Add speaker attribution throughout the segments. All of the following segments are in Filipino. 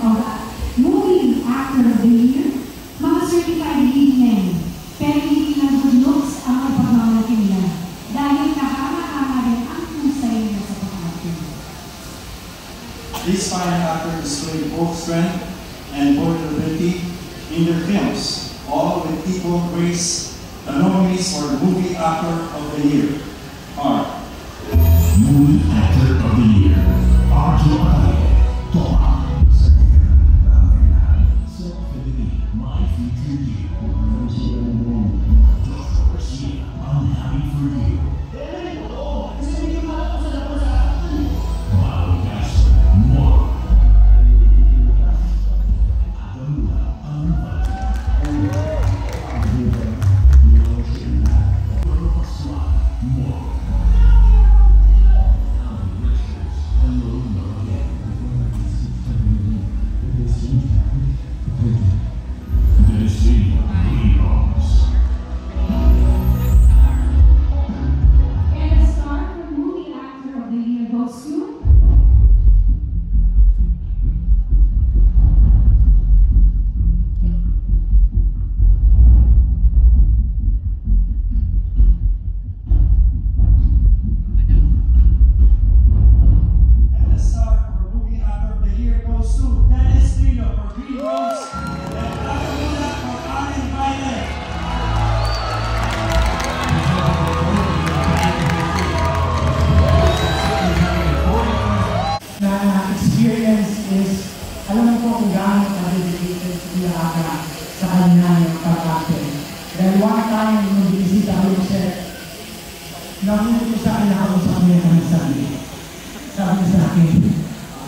Speaker 1: of Movie Actor of the Year, mga certified lead men. Pero hindi lang good looks ang ipagmamalaki nila. Dahil nakakakama rin ang husay nila sa pag-acting.
Speaker 2: These fine actors display both strength and vulnerability in their films, all with equal grace. The nominees for the Movie Actor of the Year are
Speaker 3: Movie Actor of the Year, Arjo Ataye, Topa, Self-Filming, My Future You, Dr. Garcia, I'm Happy for You, Malo Castro, Moro, Adamula,
Speaker 4: alam ko kung gaano ka-dedicated si Aga sa kanya yung pag-acting. Dahil one time, nung binisita ko yung set, nakulit ko sa akin na ako sa kanya ng sabi. Sabi niya sa akin,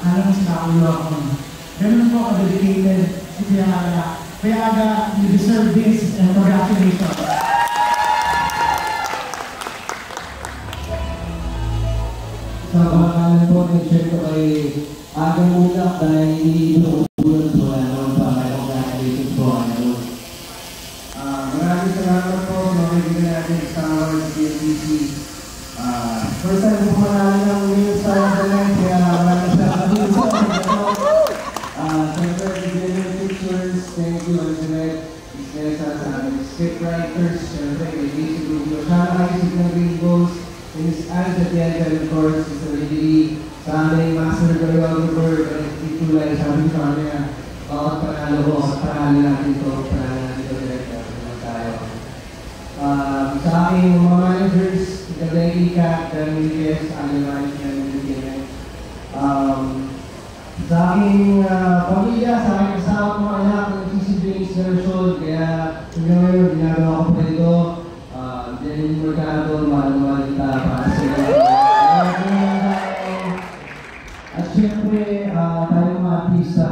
Speaker 4: alam mo sila ulo ako. Ganun po ka-dedicated si Aga. Kaya Aga, you deserve this and congratulations.
Speaker 5: Sa pangalan po, nag-share ko kay Aga muna dahil hindi ito ulan po naman pa may congratulations po. Maraming salamat po sa mga kaibigan natin sa PNBC. First time po manalo ng New Star of the Night, kaya maraming salamat po sa Siyempre, General Pictures, thank you, Antoinette, Isnesa, sa aming scriptwriters, siyempre, kay Casey Rubio, sana kayo sa Rainbows, and Miss Anne Satiaga, and of course, Mr. Ridley, sa aming master choreographer, and Itulay, sabi sa kanya, bawat panalo ko, panalo natin ito, panalo natin ito, director, naman tayo. Sa aking mga managers, Kadeki, Kat, Ramírez, Alemán, and William. Sa aking pamilya, sa aking kasama mga anak, nagsisibing sa Resol, kaya ngayon, ginagawa ko pa ito, Jenny Mercado, mahal-mahal kita para sa at syempre, tayo mga artista,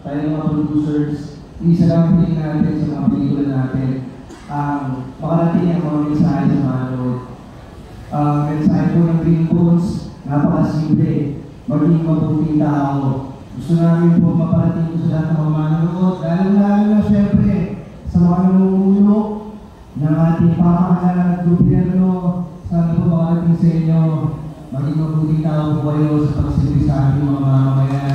Speaker 5: tayo mga producers, isa lang piling natin sa mga pelikula natin. Pakarating ang mga mensahe sa mga load. Mensahe po ng Rainbows, napakasimple, maging mabuting tao. Gusto namin po maparating ko sa lahat ng mga manonood, lalo na syempre sa mga namumuno ng ating pamahalaan at gobyerno. Sana po makarating sa inyo, maging mabuting tao po kayo sa pagsilbi sa ating mga mamamayan.